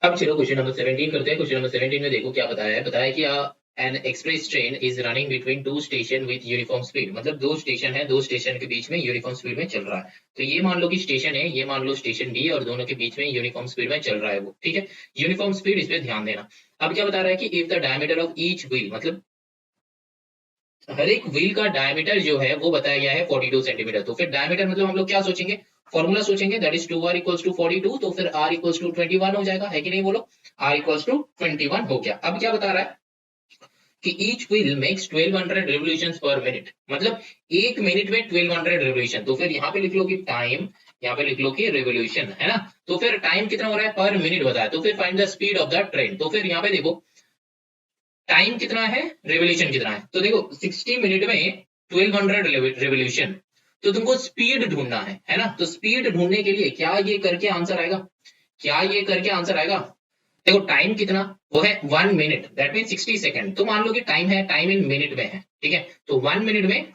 अब चलो question number 17 करते हैं। क्वेश्चन नंबर 17 में देखो क्या बताया है कि N express train is running between two station with uniform speed. मतलब दो स्टेशन है, दो स्टेशन के बीच में यूनिफॉर्म स्पीड में चल रहा है। तो ये मान लो कि स्टेशन है, ये मान लो स्टेशन डी, और दोनों के बीच में यूनिफॉर्म स्पीड में चल रहा है वो, ठीक है। यूनिफॉर्म स्पीड, इस पे ध्यान देना। अब क्या बता रहा है कि if the diameter of each wheel, मतलब हर एक व्हील का डायमीटर जो है वो बताया गया है 42 सेंटीमीटर। तो फिर डायमीटर मतलब हम लोग क्या सोचेंगे, फॉर्मूला सोचेंगे, that is 2r equals to 42। तो फिर r इक्वल्स टू 21 हो जाएगा, है कि नहीं बोलो। r इक्वल्स टू 21 हो गया। अब क्या बता रहा है कि ईच व्हील मेक्स 1200 रिवोल्यूशंस पर मिनट, मतलब एक मिनट में 1200 रिवोल्यूशन। तो फिर यहाँ पे लिख लो कि टाइम, यहाँ पे लिख लो कि रिवोल्यूशन, है ना। तो फिर टाइम कितना हो रहा है पर मिनट बताया, तो फिर find the speed of the train. तो फिर यहाँ पे देखो टाइम कितना है, रेवोल्यूशन कितना है। तो देखो 60 मिनट में 1200 रेवोल्यूशन, तो तुमको स्पीड ढूंढना है ना। तो स्पीड ढूंढने के लिए क्या ये करके आंसर आएगा, क्या ये करके आंसर आएगा। देखो टाइम कितना, वो है 1 मिनट, दैट मीन 60 सेकेंड। तो मान लो कि टाइम है, टाइम इन मिनट में है, ठीक है। तो 1 मिनट में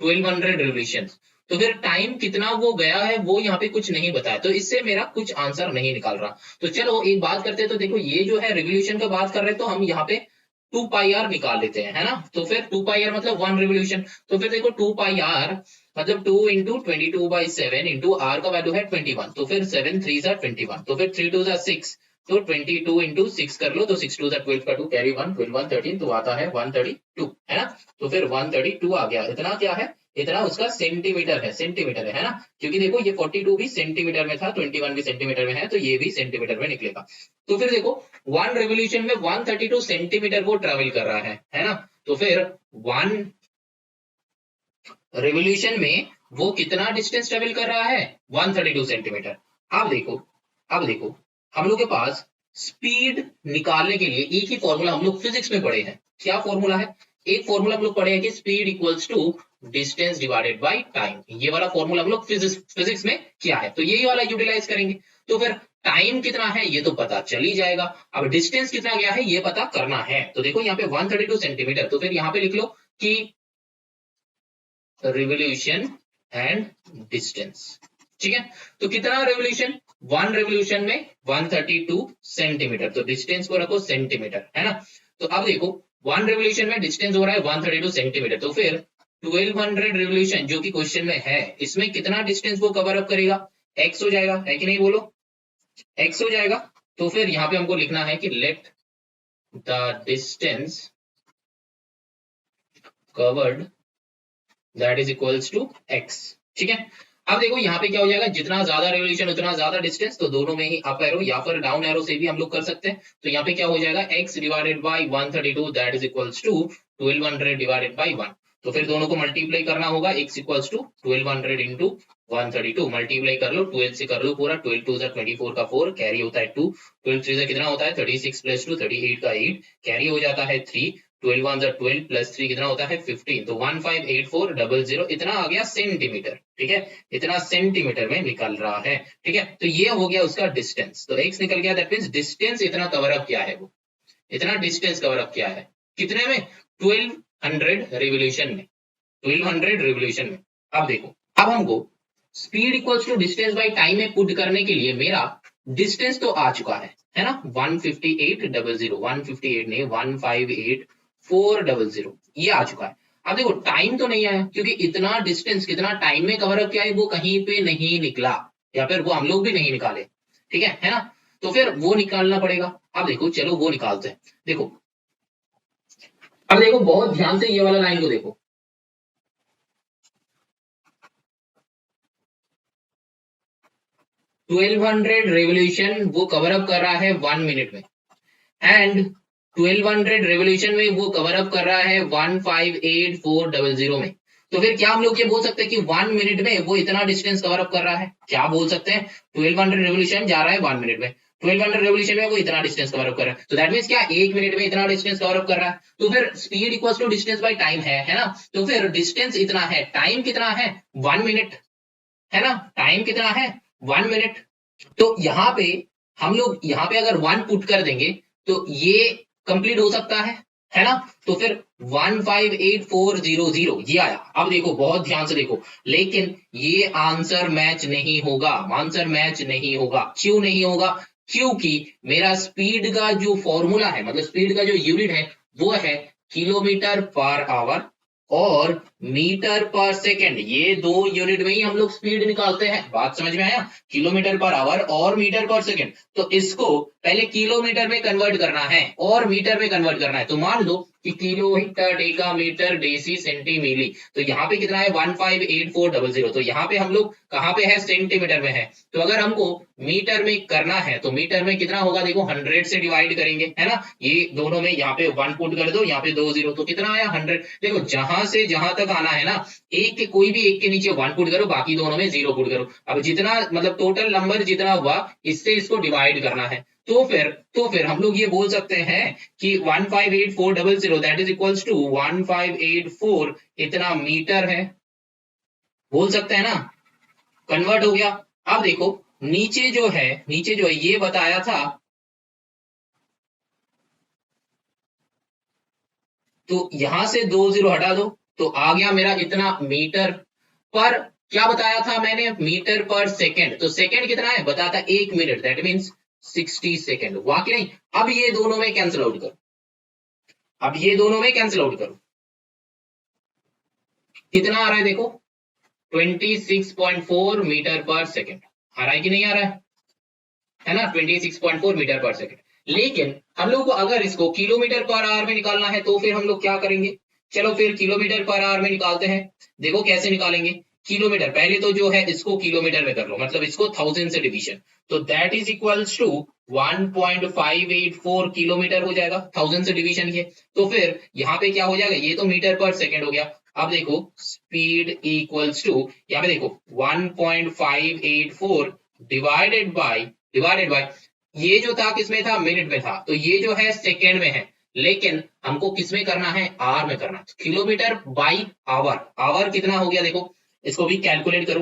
1200 रेवोल्यूशन। तो फिर टाइम कितना वो गया है वो यहाँ पे कुछ नहीं बताया, तो इससे मेरा कुछ आंसर नहीं निकाल रहा। तो चलो एक बात करते हैं। तो देखो ये जो है रिवोल्यूशन का बात कर रहे हैं, तो हम यहाँ पे 2 पाई आर निकाल लेते हैं, है ना। तो फिर 2 पाई आर मतलब 1 रिवोल्यूशन। तो फिर देखो 2 पाई आर मतलब 2 इंटू 22/7 इंटू आर का वैल्यू है 21। तो फिर 7 3 21, तो फिर 3 2 6, तो 22 इंटू 6 कर लो, तो 6 2 12 का 2 कैरी 1, 12 1 13, तो आता है 132, है ना। तो फिर 132 आ गया। इतना क्या है, इतना उसका सेंटीमीटर है, सेंटीमीटर है ना। क्योंकि देखो ये 42 भी सेंटीमीटर में था, 21 भी सेंटीमीटर में है, तो ये भी सेंटीमीटर में निकलेगा। तो फिर देखो 1 रिवोल्यूशन में 132 सेंटीमीटर वो ट्रेवल कर रहा है ना। तो फिर 1 रिवोल्यूशन में वो कितना डिस्टेंस ट्रेवल कर रहा है, 132 सेंटीमीटर। अब देखो, अब देखो हम लोग के पास स्पीड निकालने के लिए एक ही फॉर्मूला हम लोग फिजिक्स में पढ़े हैं। क्या फॉर्मूला है, एक फॉर्मूला हम लोग पढ़े हैं कि speed equals to distance divided by time. ये वाला फॉर्मूला हम लोग फिजिक्स में क्या है, तो यही वाला यूटिलाइज करेंगे। तो फिर टाइम कितना है ये तो पता चल ही जाएगा, अब डिस्टेंस कितना गया है ये पता करना है। तो देखो यहाँ पे 132 सेंटीमीटर, तो फिर यहाँ पे लिख लो कि रिवोल्यूशन एंड डिस्टेंस, ठीक है। तो कितना रेवोल्यूशन, 1 रेवोल्यूशन में 132 सेंटीमीटर, तो डिस्टेंस को रखो सेंटीमीटर, है ना। तो अब देखो 1 रेवोल्यूशन में डिस्टेंस हो रहा है 132 सेंटीमीटर। तो फिर 1200 रेवोल्यूशन जो कि क्वेश्चन में है, इसमें कितना डिस्टेंस वो कवर अप करेगा, एक्स हो जाएगा, है कि नहीं बोलो, एक्स हो जाएगा। तो फिर यहाँ पे हमको लिखना है कि let the distance covered that is equals to X, ठीक है। अब देखो यहाँ पे क्या हो जाएगा, जितना ज्यादा रेवोल्यूशन उतना ज्यादा डिस्टेंस, तो दोनों में ही अप एरो या फिर डाउन एरो से भी हम लोग कर सकते हैं। तो यहाँ पे क्या हो जाएगा, x divided by 132 that is equals to 1200 divided by 1। तो फिर दोनों को मल्टीप्लाई करना होगा, x equals to 1200 into 132, multiply कर लो 12 से कर लो पूरा, 12 2 24 का 4 कैरी होता है 2, 12 3 से कितना होता है 36 प्लस 2 38 का 8 कैरी हो जाता है 3, 12 1 12 प्लस 3 कितना होता है 15, तो 1584000 इतना आ गया सेंटीमीटर, ठीक है। इतना सेंटीमीटर में निकल रहा है, ठीक है। तो ये हो गया उसका डिस्टेंस, तो x निकल गया, दैट मींस डिस्टेंस इतना कवर अप किया है वो, इतना डिस्टेंस कवर अप किया है कितने में, 1200 रिवोल्यूशन में, 1200 रिवोल्यूशन में। अब देखो, अब हमको speed equals to distance by time में पुट करने के लिए मेरा डिस्टेंस तो आ चुका है ना, 15800, 158 नहीं 158400, ये आ चुका है। अब देखो टाइम तो नहीं आया, क्योंकि इतना डिस्टेंस कितना टाइम में कवर अप किया है वो कहीं पे नहीं निकला, या फिर वो हम लोग भी नहीं निकाले, ठीक है ना। तो फिर वो निकालना पड़ेगा। अब देखो चलो वो निकालते हैं। देखो अब देखो बहुत ध्यान से ये वाला लाइन को देखो, 1200 रेवोल्यूशन वो कवर अप कर रहा है 1 मिनट में, एंड 1200 रेवोल्यूशन में वो कवर अप कर रहा है 1584000 में। तो फिर क्या हम लोग ये बोल सकते हैं कि 1 मिनट में वो इतना डिस्टेंस कवर अप कर रहा है, क्या बोल सकते हैं, 1200 रेवोल्यूशन जा रहा है 1 मिनट में, 1200 रेवोल्यूशन में वो इतना डिस्टेंस कवर अप कर रहा है, तो दैट मींस क्या 1 मिनट में इतना डिस्टेंस कवर अप कर रहा है। तो फिर speed equals to distance by time है ना। तो फिर डिस्टेंस इतना है, टाइम कितना है 1 मिनट, है ना, टाइम कितना है 1 मिनट। तो यहाँ पे हम लोग यहाँ पे अगर 1 पुट कर देंगे तो ये कंप्लीट हो सकता है ना। तो फिर 1584000 ये आया। अब देखो बहुत ध्यान से देखो, लेकिन ये आंसर मैच नहीं होगा, आंसर मैच नहीं होगा, क्यों नहीं होगा, क्योंकि मेरा स्पीड का जो फॉर्मूला है, मतलब स्पीड का जो यूनिट है वो है किलोमीटर पर आवर और मीटर पर सेकेंड। ये दो यूनिट में ही हम लोग स्पीड निकालते हैं। बात समझ में आया? किलोमीटर पर आवर और मीटर पर सेकेंड। तो इसको पहले किलोमीटर में कन्वर्ट करना है और मीटर में कन्वर्ट करना है। तो मान लो कि kilo, hecto, deca, metre, deci, centi, milli. तो यहाँ पे कितना है? 158400। तो यहाँ पे हम लोग कहाँ पे है? सेंटीमीटर में है। तो अगर हमको मीटर में करना है तो मीटर में कितना होगा? देखो 100 से डिवाइड करेंगे, है ना। ये दोनों में यहाँ पे 1 पुट कर दो, यहाँ पे 2 जीरो, तो कितना आया? 100। देखो जहां से जहां तक आना है ना, एक के कोई भी एक के नीचे 1 पुट करो, बाकी दोनों में 0 पुट करो। अब जितना मतलब टोटल नंबर जितना हुआ, इससे इसको डिवाइड करना है। तो फिर हम लोग ये बोल सकते हैं कि 158400 दैट इज इक्वल्स टू 1584 इतना मीटर है। बोल सकते हैं ना, कन्वर्ट हो गया। अब देखो नीचे जो है ये बताया था, तो यहां से 2 जीरो हटा दो तो आ गया मेरा इतना मीटर पर। क्या बताया था मैंने? मीटर पर सेकेंड। तो सेकेंड कितना है? बताता 1 मिनट, दैट मीन्स 60 सेकेंड। हुआ कि नहीं? अब ये दोनों में कैंसिल आउट करो, अब ये दोनों में कैंसिल आउट करो। कितना आ रहा है देखो? 26.4 मीटर पर सेकेंड। आ रहा है कि नहीं आ रहा है ना? 26.4 मीटर पर सेकेंड। लेकिन हम लोग को अगर इसको किलोमीटर पर आवर में निकालना है तो फिर हम लोग क्या करेंगे? चलो फिर किलोमीटर पर आवर में निकालते हैं। देखो कैसे निकालेंगे किलोमीटर। पहले तो जो है इसको किलोमीटर में कर लो, मतलब इसको 1000 से डिवीजन। तो that is equals to 1.584 kilometre हो जाएगा, 1000 से डिवीजन ये। तो फिर यहाँ पे क्या हो जाएगा? ये तो मीटर पर सेकेंड हो गया। अब देखो स्पीड इक्वल्स टू, यहाँ पे देखो 1.584 डिवाइडेड बाय ये जो था किसमें था? मिनट में था। तो ये जो है सेकेंड में है, लेकिन हमको किस में करना है? आवर में करना है। किलोमीटर बाई आवर, आवर कितना हो गया देखो, इसको भी कैलकुलेट करो।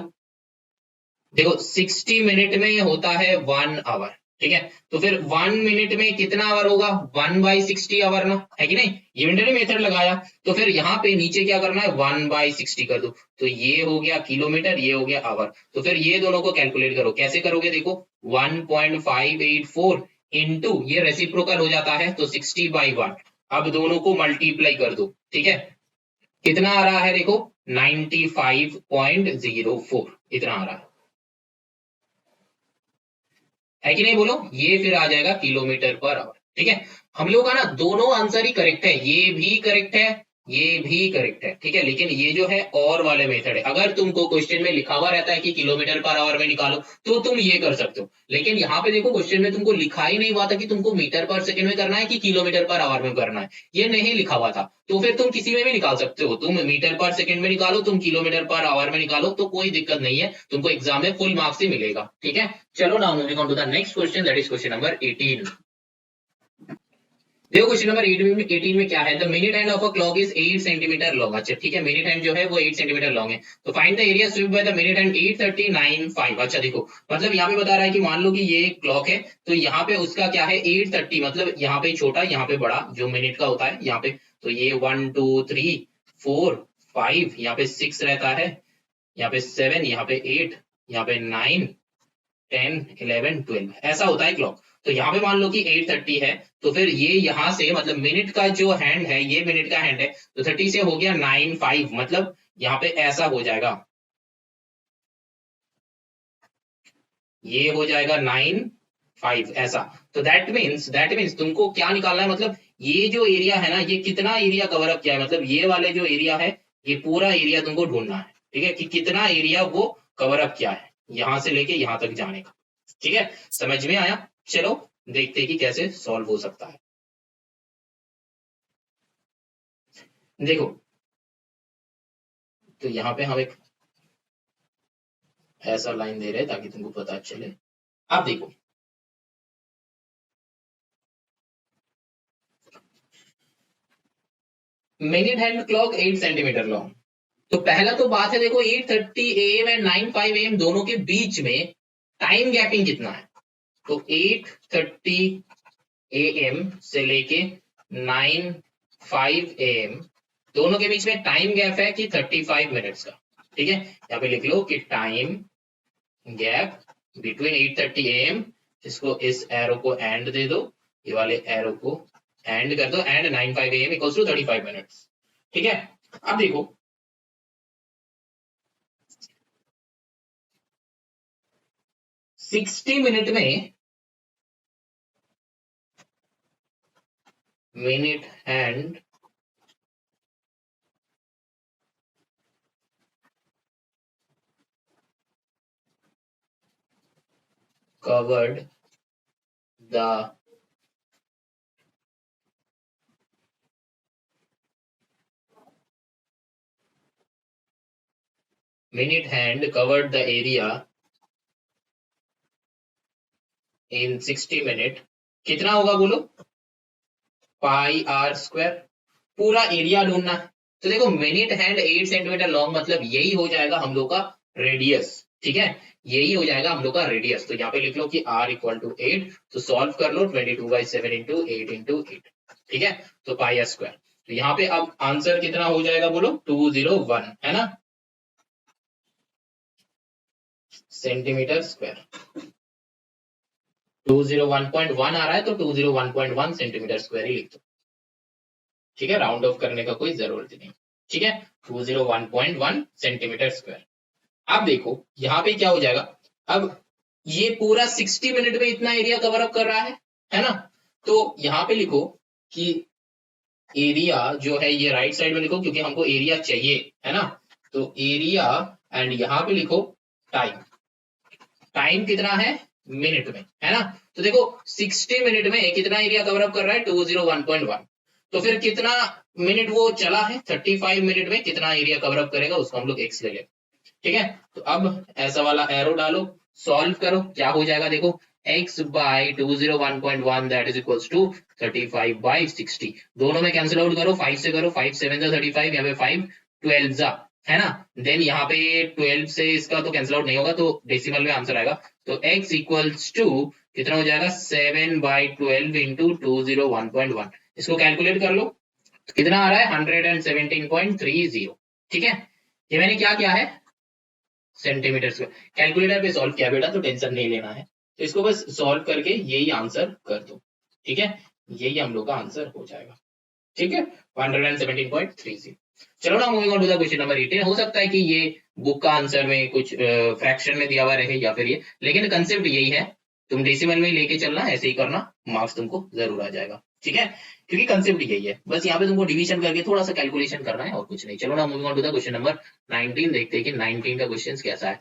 देखो 60 मिनट में होता है 1 आवर, ठीक है। तो फिर 1 मिनट में कितना आवर होगा? 1/60 आवर ना, है कि नहीं? यूनिटरी मेथड लगाया तो फिर यहाँ पे नीचे क्या करना है? 1/60 कर दो। तो ये हो गया किलोमीटर, ये हो गया आवर। तो फिर ये दोनों को कैलकुलेट करो। कैसे करोगे? देखो 1.584 इंटू ये रेसिप्रोकल हो जाता है तो 60/1। अब दोनों को मल्टीप्लाई कर दो, ठीक है। कितना आ रहा है देखो? 95.04 इतना आ रहा है कि नहीं? बोलो। ये फिर आ जाएगा किलोमीटर पर आवर, ठीक है। हम लोग का ना दोनों आंसर ही करेक्ट है, ये भी करेक्ट है, ये भी करेक्ट है, ठीक है। लेकिन ये जो है और वाले मेथड है। अगर तुमको क्वेश्चन में लिखा हुआ रहता है कि किलोमीटर पर आवर में निकालो तो तुम ये कर सकते हो। लेकिन यहाँ पे देखो क्वेश्चन में तुमको लिखा ही नहीं हुआ था कि तुमको मीटर पर सेकंड में करना है कि किलोमीटर पर आवर में करना है, ये नहीं लिखा हुआ था। तो फिर तुम किसी में भी निकाल सकते हो। तुम मीटर पर सेकंड में निकालो, तुम किलोमीटर पर आवर में निकालो, तो कोई दिक्कत नहीं है, तुमको एग्जाम में फुल मार्क्स ही मिलेगा, ठीक है। चलो now moving on to the next question, that is question number 18। देखो क्वेश्चन नंबर 18 में क्या है? The minute hand of a clock is 8 centimetre long. अच्छा ठीक है, मिनट हैंड जो है वो 8 सेंटीमीटर लॉन्ग है। तो find the area swept by the minute hand 839.5। अच्छा देखो, मतलब यहाँ पे बता रहा है कि मान लो कि ये क्लॉक है, तो यहाँ पे उसका क्या है? 830, मतलब यहाँ पे छोटा यहाँ पे बड़ा जो मिनट का होता है यहाँ पे। तो ये 1 2 3 4 5, यहाँ पे 6 रहता है, यहाँ पे 7, यहाँ पे 8, यहाँ पे 9 10 11 12 ऐसा होता है क्लॉक। तो यहाँ पे मान लो कि 830 है, तो फिर ये यहाँ से मतलब मिनट का जो हैंड है, ये मिनट का हैंड है, तो 30 से हो गया 95, मतलब यहाँ पे ऐसा हो जाएगा, ये हो जाएगा 95 ऐसा। तो दैट मीन्स तुमको क्या निकालना है? मतलब ये जो एरिया है ना, ये कितना एरिया कवर अप किया है, मतलब ये वाले जो एरिया है, ये पूरा एरिया तुमको ढूंढना है, ठीक है, कि कितना एरिया वो कवर अप किया है यहां से लेके यहां तक जाने का, ठीक है। समझ में आया? चलो देखते हैं कि कैसे सॉल्व हो सकता है। देखो, तो यहाँ पे हम एक ऐसा लाइन दे रहे हैं ताकि तुमको पता चले। अब देखो, minute hand clock 8 centimetre long. तो पहला तो बात है, देखो 8:30 AM एंड 9:05 AM दोनों के बीच में टाइम गैपिंग कितना है? तो 8:30 AM से लेके 9:05 AM दोनों के बीच में टाइम गैप है कि 35 मिनट्स का, ठीक है। यहाँ पे लिख लो कि टाइम गैप बिटवीन 8:30 AM इसको इस एरो को एंड दे दो, ये वाले एरो को एंड कर दो, end 95 AM equals to 35 minutes. ठीक है, अब देखो 60 मिनट में minute hand covered the minute hand covered the area in 60 मिनट। कितना होगा बोलो, पाई आर स्क्वायर। पूरा एरिया ढूंढना है, तो देखो मिनट हैंड 8 सेंटीमीटर लॉन्ग, मतलब यही हो जाएगा हम लोग का रेडियस। ठीक है, यही हो जाएगा हम लोग का रेडियस। तो यहाँ पे लिख लो कि r इक्वल टू 8, तो सॉल्व कर लो 22/7 इंटू 8 इंटू 8। ठीक है, तो पाई आर स्क्वायर। तो यहाँ पे अब आंसर कितना हो जाएगा बोलो, 201 है ना, सेंटीमीटर स्क्वायर। 201.1 आ रहा है, तो 201.1 सेंटीमीटर स्क्वायर ही लिख दो। ठीक है, राउंड ऑफ करने का कोई जरूरत नहीं। ठीक है, 201.1 सेंटीमीटर स्क्वायर। अब देखो यहाँ पे क्या हो जाएगा, अब ये पूरा 60 मिनट में इतना एरिया कवर अप कर रहा है ना। तो यहाँ पे लिखो कि एरिया जो है ये राइट साइड में लिखो, क्योंकि हमको एरिया चाहिए है ना। तो एरिया एंड यहाँ पे लिखो टाइम। टाइम कितना है, मिनट में है ना। तो देखो 60 मिनट में कितना एरिया कवर अप कर रहा है, 201.1। तो फिर कितना मिनट वो चला है, 35 मिनट में कितना एरिया कवर अप करेगा, उसको हम लोग x ले लें। ठीक है, तो अब ऐसा वाला एरो डालो, सॉल्व करो, क्या हो जाएगा देखो, x by 201.1 that is equals to 35/60। दोनों में कैंसिल आउट करो, 5 से करो, 5 7 जा 35, यहाँ पे 5 12 जा है ना। देन यहाँ पे 12 से इसका तो कैंसिल आउट नहीं होगा, तो डेसिमल में आंसर आएगा। तो x इक्वल्स टू कितना हो जाएगा, 7/12 इंटू 201.1। इसको कैलकुलेट कर लो, तो कितना आ रहा है, 117.30। ठीक है, ये मैंने क्या किया है, सेंटीमीटर स्क्वायर। कैलकुलेटर पे सॉल्व किया बेटा, तो टेंशन नहीं लेना है। तो इसको बस सॉल्व करके यही आंसर कर दो। ठीक है, यही हम लोग का आंसर हो जाएगा। ठीक है, 117.30। चलो ना, moving on to the question number 18। हो सकता है कि ये बुक का आंसर में कुछ फ्रैक्शन में दिया हुआ रहे या फिर ये, लेकिन कंसेप्ट यही है, तुम डेसिमल में लेके चलना, ऐसे ही करना, मार्क्स तुमको जरूर आ जाएगा। ठीक है, क्योंकि कंसेप्ट यही है, बस यहाँ पे तुमको डिवीजन करके थोड़ा सा कैलकुलेशन करना है और कुछ नहीं। चलो ना, moving on to the question number 19। देखते हैं कि 19 का क्वेश्चन कैसा है।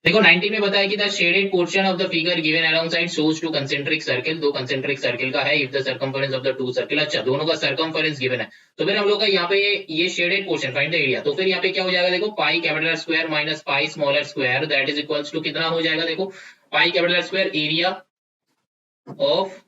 देखो 19 में बताया कि the shaded portion of the figure given along side shows two concentric circle. दो कंसेंट्रिक सर्किल का है, if the circumference of the two circle. अच्छा, दोनों का सर्कमफरेंस गिवन है, तो फिर हम लोग का यहाँ पे ये shaded portion find the area. तो फिर यहाँ पे क्या हो जाएगा देखो, pi capital square minus pi smaller square that is equals to कितना हो जाएगा देखो, pi capital square area of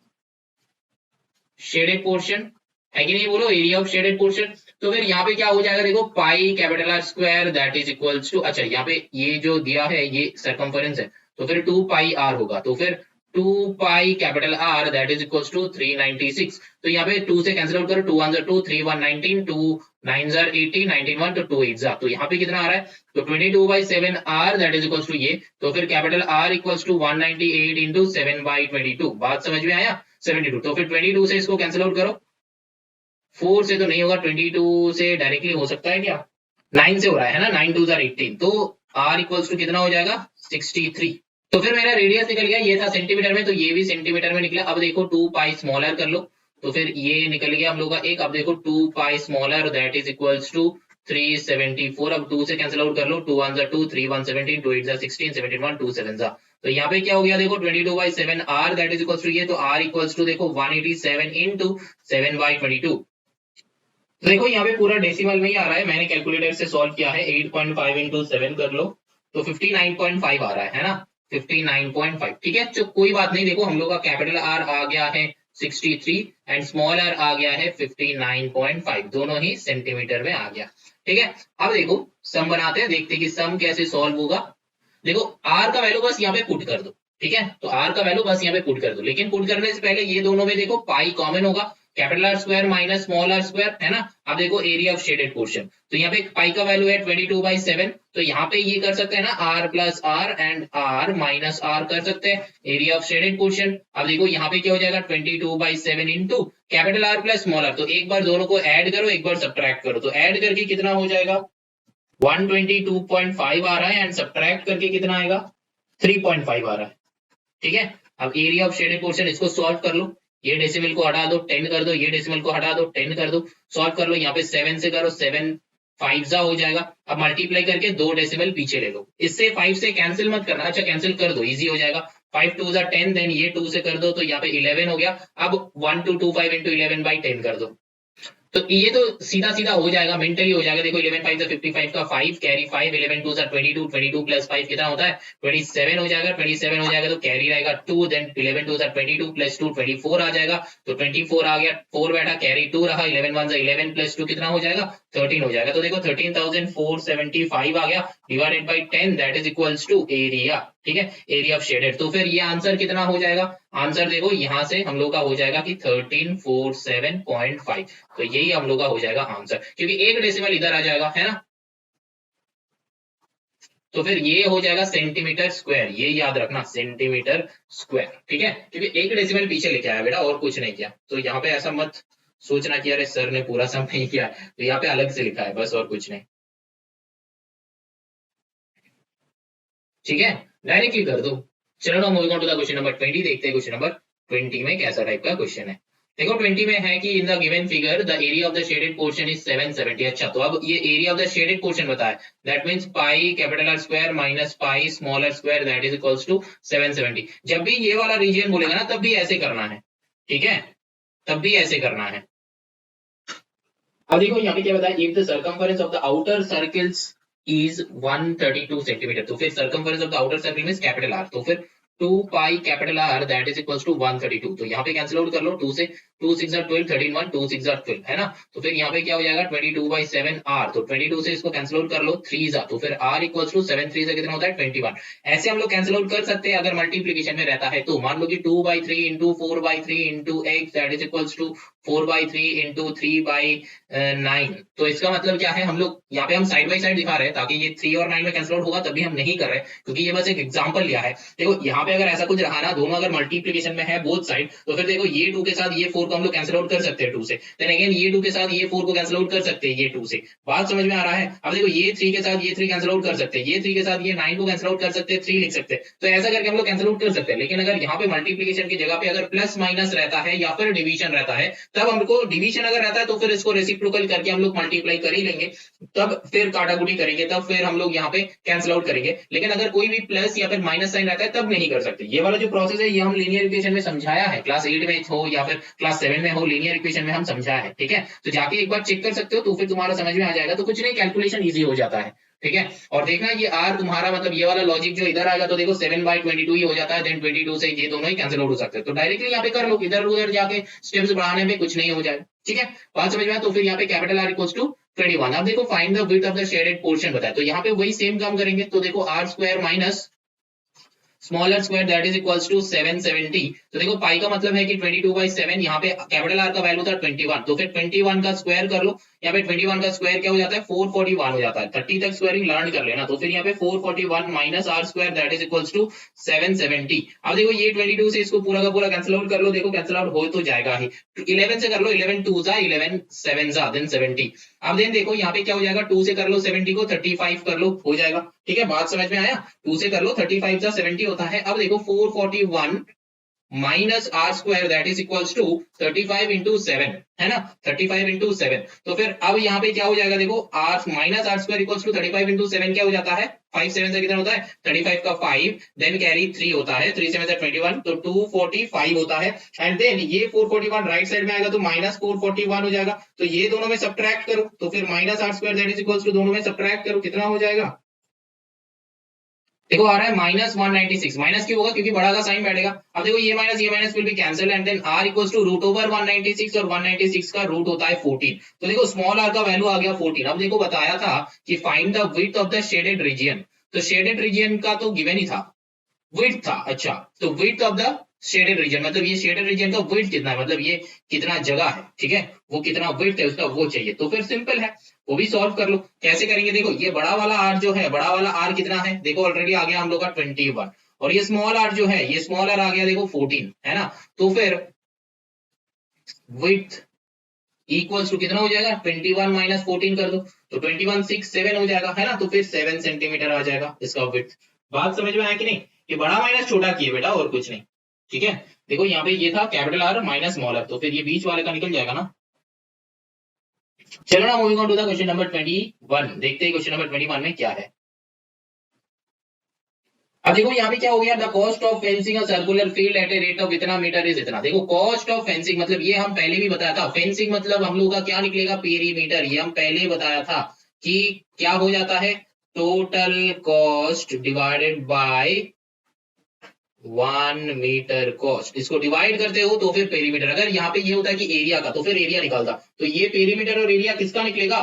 shaded portion है कि नहीं, बोलो एरिया ऑफ शेडेड पोर्शन। तो फिर यहाँ पे क्या हो जाएगा देखो, pi capital R square that is equals to, अच्छा यहाँ पे ये जो दिया है ये सर्कमफरेंस है, तो फिर 2 पाई आर होगा, तो फिर 2 pi capital R that is equals to 396। तो यहाँ पे 2 से कैंसिल आउट करो, 2 1 2 3 1 19 2 9 18 19 1 तो 2 8 तो यहाँ पे कितना आ रहा है, तो 22/7 R that is equals to ये, तो फिर capital R equals to 198 into 7/22। बात समझ में आया, 72। तो फिर 22 से इसको कैंसिल आउट करो, 4 से तो नहीं होगा, 22 से डायरेक्टली हो सकता है क्या, 9 से हो रहा है ना, 9 2 18, तो r इक्वल्स टू कितना हो जाएगा, 63। तो फिर मेरा रेडियस निकल गया, ये था सेंटीमीटर में, तो ये भी सेंटीमीटर में निकला। अब देखो 2 पाई स्मॉलर कर लो, तो फिर ये निकल गया हम लोग का एक। अब देखो 2 pi smaller that is equals to 374। अब 2 से कैंसिल आउट कर लो, 2 1 2 3 1 17 2 8 16 17 1 2 7 तो यहाँ पे क्या हो गया देखो, 22/7 r that is equals to ये, तो r इक्वल्स टू देखो 187 इंटू 7/22। तो देखो यहाँ पे पूरा डेसिमल में ही आ रहा है, मैंने कैलकुलेटर से सॉल्व किया है, 8.5 इंटू 7 कर लो, तो 59.5 आ रहा है ना, 59.5। ठीक है, तो कोई बात नहीं, देखो हम लोग का कैपिटल आर आ गया है 63 एंड स्मॉल आर आ गया है 59.5, दोनों ही सेंटीमीटर में आ गया। ठीक है, अब देखो सम बनाते हैं, देखते हैं कि सम कैसे सॉल्व होगा। देखो आर का वैल्यू बस यहाँ पे पुट कर दो। ठीक है, तो आर का वैल्यू बस यहाँ पे पुट कर दो, लेकिन पुट करने से पहले ये दोनों में देखो पाई कॉमन होगा, capital R square minus small R square, है ना। अब देखो एरिया ऑफ शेडेड पोर्शन, तो यहाँ पे पाई का वैल्यू है 22/7, तो यहाँ पे ये कर सकते हैं ना R plus R and R minus R कर सकते हैं, एरिया ऑफ शेडेड पोर्शन। अब देखो यहाँ पे क्या हो जाएगा 22/7 into capital R plus small R, तो एक बार दोनों को ऐड करो, एक बार सब्ट्रैक्ट करो, तो ऐड करके कितना हो जाएगा 122.5 आ रहा है, एंड सब्ट्रैक्ट करके कितना आएगा 3.5 आ रहा है, ठीक है। अब एरिया ऑफ शेडेड पोर्शन, इसको सॉल्व कर लो, ये डेसिमल को हटा दो 10 कर दो, ये डेसिमल को हटा दो 10 कर दो, सॉल्व कर लो, यहाँ पे 7 से करो, 7 5 जा हो जाएगा। अब मल्टीप्लाई करके 2 डेसिमल पीछे ले लो, इससे 5 से कैंसिल मत करना, अच्छा कैंसिल कर दो, इजी हो जाएगा, 5 2 जा 10, देन ये 2 से कर दो, तो यहाँ पे 11 हो गया। अब 1225 इंटू 11/10 कर दो, तो ये तो सीधा सीधा हो जाएगा, मेंटली हो जाएगा। देखो 11 5 55 का 5 कैरी 5, 11 2 22, 22 प्लस 5 कितना होता है 27 हो जाएगा, 27 हो जाएगा तो कैरी रहेगा 2, देन 11 2 22 प्लस 2 24 आ जाएगा, तो 24 आ गया, 4 बैठा, कैरी 2 रहा, 11 1 11 प्लस 2 कितना हो जाएगा 13 हो जाएगा। तो देखो 13,475 आ गया, divided by 10, that is equals to area, ठीक है, एरिया ऑफ शेडेड। तो फिर ये आंसर कितना हो जाएगा, आंसर देखो यहां से हम लोग का हो जाएगा कि 1347.5, तो यही हम लोग का हो जाएगा आंसर, क्योंकि एक डेसिमल इधर आ जाएगा, है ना। तो फिर ये हो जाएगा सेंटीमीटर स्क्वायर, ये याद रखना सेंटीमीटर स्क्वायर, ठीक है, क्योंकि एक डेसिमल पीछे लेके आया बेटा और कुछ नहीं किया। तो यहाँ पे ऐसा मत सोचना कि अरे सर ने पूरा सम नहीं किया, तो यहाँ पे अलग से लिखा है बस, और कुछ नहीं, ठीक है, डायरेक्टली कर दो। चलो ना moving on to the question number 20, देखते हैं क्वेश्चन नंबर 20 में कैसा टाइप का क्वेश्चन है। देखो 20 में है कि in the given figure the area of the shaded portion is 770। अच्छा, तो अब ये area of the shaded portion बताया, that means pi capital R square minus pi small R square that is equals to 770। जब भी ये वाला reason बोलेगा ना तब भी ऐसे करना है, ठीक है, तब भी ऐसे करना है। अब देखो यहाँ पे क्या बताया, if the circumference of the outer circles is 132 centimetre, तो फिर circumference of the outer circle means capital R, तो फिर 2 pi capital R that is equals to 132, तो यहाँ पे कैंसिल आउट कर लो 2 से, 2 6 are 12, 13 1 2 6 are 12, है ना। तो फिर यहाँ पे क्या हो जाएगा 22/7 r, तो 22 से इसको कैंसिल आउट कर लो 3 जा, तो फिर r इक्वल्स टू 7 3 से कितना होता है 21। ऐसे हम लोग कैंसिल आउट कर सकते हैं अगर मल्टीप्लीकेशन में रहता है, तो मान लो कि 2/3 into 4/3 into x that is equals to 4/3 into 3/9, तो इसका मतलब क्या है, हम लोग यहाँ पे हम साइड बाई साइड दिखा रहे हैं ताकि ये 3 और 9 में कैंसिल आउट होगा, तभी हम नहीं कर रहे क्योंकि ये बस एक एग्जांपल लिया है। देखो यहाँ पे अगर ऐसा कुछ रहा ना, दोनों अगर मल्टीप्लीकेशन में है बोथ साइड, तो फिर देखो ये 2 के साथ ये 4 को हम लोग कैंसिल आउट कर सकते हैं 2 से, देन अगेन ये 2 के साथ ये 4 को कैंसिल आउट कर सकते हैं ये 2 से, बात समझ में आ रहा है। अब देखो ये 3 के साथ ये 3 कैंसिल आउट कर सकते हैं, ये 3 के साथ ये 9 को कैंसिल आउट कर सकते हैं, 3 लिख सकते हैं, तो ऐसा करके हम लोग कैंसिल आउट कर सकते हैं। लेकिन अगर यहाँ पे मल्टीप्लीकेशन की जगह पे अगर प्लस माइनस रहता है या फिर डिवीजन रहता है, तब हमको डिवीजन अगर रहता है तो फिर इसको रेसिप्रोकल करके हम लोग मल्टीप्लाई कर ही लेंगे, तब फिर काटाकुटी करेंगे, तब फिर हम लोग यहाँ पे कैंसिल आउट करेंगे। लेकिन अगर कोई भी प्लस या फिर माइनस साइन रहता है तब नहीं कर सकते। ये वाला जो प्रोसेस है ये हम लीनियर इक्वेशन में समझाया है, क्लास 8 में हो या फिर क्लास 7 में हो, लीनियर इक्वेशन में हम समझाया है, ठीक है। तो जाके एक बार चेक कर सकते हो तो फिर तुम्हारा समझ में आ जाएगा, तो कुछ नहीं, कैलकुलेशन ईजी हो जाता है, ठीक है। और देखना ये आर तुम्हारा मतलब ये वाला लॉजिक जो इधर आएगा तो देखो 7/22 ही हो जाता है, देन 22 से ये दोनों ही कैंसिल आउट हो सकते हैं, तो डायरेक्टली यहाँ पे कर लो, इधर उधर जाके स्टेप्स बढ़ाने में कुछ नहीं हो जाएगा, ठीक है, बात समझ में आया। तो फिर यहाँ पे कैपिटल आर इक्वल्स टू 21। अब देखो find the width of the shaded portion बताया, तो यहाँ पे वही सेम काम करेंगे, तो देखो R square minus smaller square that is equals to 770। तो देखो पाई का मतलब है कि 22/7, यहाँ पे कैपिटल आर का वैल्यू था 21, तो फिर 21 का स्क्वायर कर लो, यहाँ पे 21 का स्क्वायर क्या हो जाता है 441 हो जाता है, 30 तक स्क्वायरिंग लर्न कर लेना, तो फिर यहाँ पे 441 minus R square that is equals to 770। अब देखो ये 22 से इसको पूरा का पूरा कैंसिल आउट कर लो, देखो कैंसिल आउट हो तो जाएगा ही, 11 से कर लो, 11 2 जा 11 7 जा देन 70। अब देन देखो यहाँ पे क्या हो जाएगा 2 से कर लो 70 को 35 कर लो, हो जाएगा, ठीक है, बात समझ में आया, 2 से कर लो 35 जा 70 होता है। अब देखो 441 minus R square that is equals to 35 into 7, है ना, 35 इंटू 7, तो फिर अब यहाँ पे क्या हो जाएगा देखो R minus R square equals to 35 into 7 क्या हो जाता है 5 7 से कितना होता है 35 का 5, देन कैरी 3 होता है, 3 7 से 21, तो 245 होता है, एंड देन ये 441 राइट साइड में आएगा तो माइनस 441 हो जाएगा, तो ये दोनों में सब्ट्रैक्ट करो, तो फिर minus R square that is equals to दोनों में सब्ट्रैक्ट करो, कितना हो जाएगा, देखो आ रहा है -196, माइनस क्यों होगा क्योंकि बड़ा का साइन बैठेगा। अब देखो ये minus will be cancel and then r equals to root over 196, और 196 का रूट होता है 14, तो देखो स्मॉल r का वैल्यू आ गया 14। अब देखो बताया था कि find the width of the shaded region, तो शेडेड रीजन का तो गिवन ही था, विड्थ था, अच्छा तो width of the shaded region, मतलब ये शेडेड रीजन का विड्थ कितना है, मतलब ये कितना जगह है, ठीक है, वो कितना विड्थ है उसका वो चाहिए। तो फिर सिंपल है, वो भी सॉल्व कर लो। कैसे करेंगे, देखो ये बड़ा वाला आर जो है, बड़ा वाला आर कितना है, देखो ऑलरेडी आ गया हम लोग का 21, और ये स्मॉल आर जो है, ये स्मॉल आर आ गया देखो 14, है ना। तो फिर विड्थ इक्वल्स टू कितना हो जाएगा, 21 माइनस 14 कर दो, तो 21 6 7 हो जाएगा, है ना। तो फिर 7 सेंटीमीटर आ जाएगा इसका विड्थ। बात समझ में आया कि नहीं, ये बड़ा माइनस छोटा किए बेटा, और कुछ नहीं, ठीक है। देखो यहाँ पे ये था capital R minus small R, तो फिर ये बीच वाले का निकल जाएगा ना। चलो ना, moving on to the question number 21, देखते हैं क्वेश्चन नंबर 21 में क्या है। अब देखो यहाँ पे क्या हो गया, the cost of fencing a circular field at a rate of इतना मीटर इज इतना। देखो कॉस्ट ऑफ फेंसिंग मतलब ये हम पहले भी बताया था, फेंसिंग मतलब हम लोग का क्या निकलेगा, पेरीमीटर, ये हम पहले बताया था कि क्या हो जाता है, total cost divided by 1 metre cost, इसको डिवाइड करते हो तो फिर पेरीमीटर। अगर यहाँ पे ये होता है कि एरिया का, तो फिर एरिया निकालता, तो ये पेरीमीटर और एरिया किसका निकलेगा,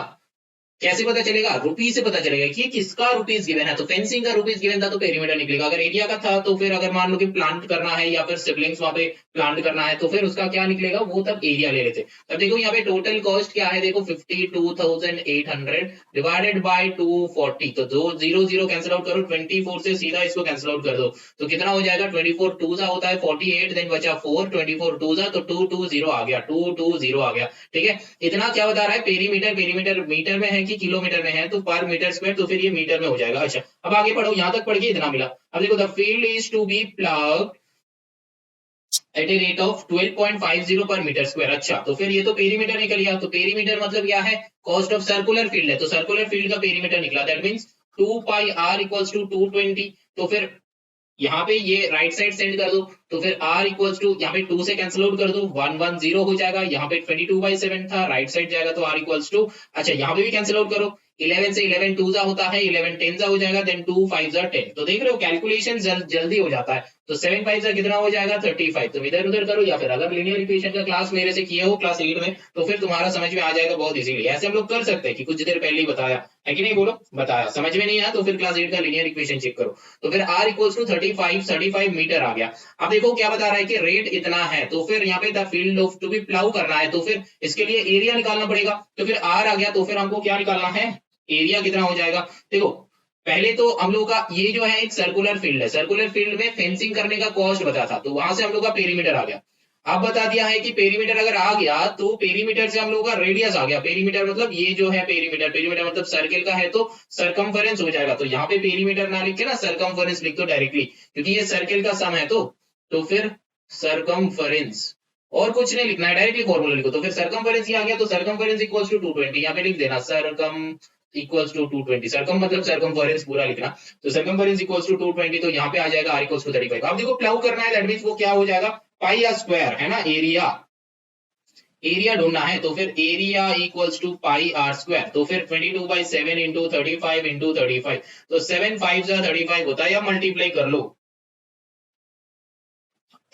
कैसे पता चलेगा, रुपीज से पता चलेगा कि किसका रुपीज गिवन है। तो फेंसिंग का रुपीज गिवन था तो पेरीमीटर निकलेगा, अगर एरिया का था तो फिर अगर मान लो कि प्लांट करना है या फिर सिबलिंग्स वहां पे प्लांट करना है तो फिर उसका क्या निकलेगा, वो तब एरिया ले लेते। तब देखो यहाँ पे टोटल कॉस्ट क्या है, देखो 52,800 डिवाइडेड बाय 240, तो दो जीरो जीरो कैंसिल आउट करो, 24 से सीधा इसको कैंसिल आउट कर दो, तो कितना हो जाएगा, 24 टू सा होता है 48, देन बचा 4, 24 टू सा तो 220 आ गया, 220 आ गया, ठीक है। इतना क्या बता रहा है, पेरीमीटर, पेरीमीटर मीटर में है कि किलोमीटर में है, तो पर मीटर स्क्वायर, तो फिर ये मीटर में हो जाएगा। अच्छा अब आगे पढ़ो, यहां तक पढ़ के इतना मिला। अब देखो, the field is to be ploughed at a rate of 12.50 per metre square. अच्छा तो फिर ये तो पेरीमीटर निकल गया, तो पेरीमीटर मतलब क्या है, कॉस्ट ऑफ सर्कुलर फील्ड है, तो सर्कुलर फील्ड का पेरीमीटर निकला, that means 2 pi R equals to 220। तो फिर यहाँ पे ये राइट साइड सेंड कर दो, तो फिर r इक्वल्स टू यहाँ पे 2 से कैंसिल आउट कर दो, 110 हो जाएगा, यहाँ पे 22/7 था, राइट साइड जाएगा तो r इक्वल्स टू, अच्छा यहाँ पे भी कैंसिल आउट करो, 11 से 11 टू जा होता है, 11 10 जा हो जाएगा, देन 2 5 जा 10, तो देख रहे हो कैलकुलेशन जल्दी हो जाता है। तो 7 5 जा कितना हो जाएगा, 35। तुम इधर उधर करो, या फिर अगर लीनियर इक्वेशन का क्लास मेरे से किए हो क्लास 8 में, तो फिर तुम्हारा समझ में आ जाएगा बहुत इजीली। ऐसे हम लोग कर सकते हैं कि कुछ देर पहले ही बताया है कि नहीं, बोलो बताया, समझ में नहीं आया तो फिर क्लास 8 का लीनियर इक्वेशन चेक करो। तो फिर r इक्वल्स टू 35 मीटर आ गया। अब देखो क्या बता रहा है कि रेट इतना है, तो फिर यहाँ पे the field of to be plough करना है, तो फिर इसके लिए एरिया निकालना पड़ेगा, तो फिर r आ गया, तो फिर हमको क्या निकालना है, एरिया कितना हो जाएगा। देखो पहले तो हम लोग का ये जो है एक सर्कुलर फील्ड है, सर्कुलर फील्ड में फेंसिंग करने का कॉस्ट बता था, तो वहां से हम लोग का पेरीमीटर आ गया। अब बता दिया है कि पेरीमीटर अगर आ गया तो पेरीमीटर से हम लोग का रेडियस आ गया, पेरीमीटर मतलब ये जो है पेरीमीटर, पेरीमीटर मतलब सर्किल का है तो सरकमफेरेंस हो जाएगा, तो यहाँ पे पेरीमीटर ना लिख के ना सरकमफेरेंस लिख दो डायरेक्टली, क्योंकि ये सर्किल का सम है, तो फिर सरकमफेरेंस, और कुछ नहीं लिखना है, डायरेक्टली फॉर्मूला लिखो। तो फिर सरकमफेरेंस ही आ गया, तो सरकमफेरेंस इक्वल्स टू 220, यहाँ पे लिख देना सरकम इक्वल्स टू 220, सरकम मतलब सरकमफेरेंस पूरा लिखना, तो सरकमफेरेंस इक्वल्स टू 220, तो यहाँ पे आ जाएगा r इक्वल्स टू 35। अब देखो प्लाउ करना है, दैट मींस वो क्या हो जाएगा, पाई या स्क्वायर, है ना, एरिया, एरिया ढूंढना है, तो फिर area equals to pi R square, तो फिर 22/7 इंटू 35 इंटू 35, तो 7 5 जा 35 होता है, या मल्टीप्लाई कर लो,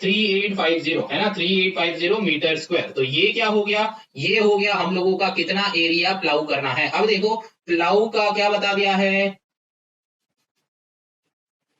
3850, है ना, 3850 मीटर स्क्वायर। तो ये क्या हो गया, ये हो गया हम लोगों का कितना एरिया प्लाउ करना है। अब देखो प्लाउ का क्या बता दिया है,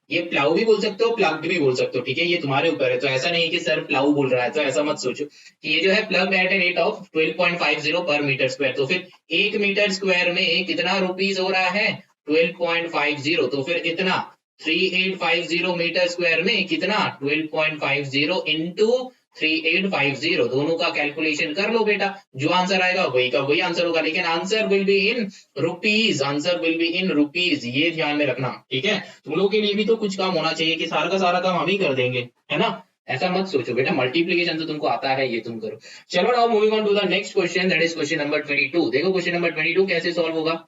ये प्लाउ भी बोल सकते हो, प्लग्ड भी बोल सकते हो, ठीक है, ये तुम्हारे ऊपर है। तो ऐसा नहीं कि सर प्लाउ बोल रहा है, तो ऐसा मत सोचो कि ये जो है plugged at a rate of 12.50 per metre square, तो फिर 1 मीटर स्क्वायर में कितना रुपीस हो रहा है, 12.50, तो फिर इतना 3850 मीटर स्क्वायर में कितना 12.50 इंटू 3850, दोनों का कैलकुलेशन कर लो बेटा, जो आंसर आएगा वही का वही आंसर होगा, लेकिन answer will be in rupees, answer will be in rupees, ये ध्यान में रखना, ठीक है। तुम लोग के लिए भी तो कुछ काम होना चाहिए कि सारा का सारा काम हम ही कर देंगे, है ना, ऐसा मत सोचो बेटा, मल्टीप्लीकेशन तो तुमको आता है, ये तुम करो। चलो now moving on to the next question, that is question number 22। देखो क्वेश्चन नंबर 22 कैसे सॉल्व होगा।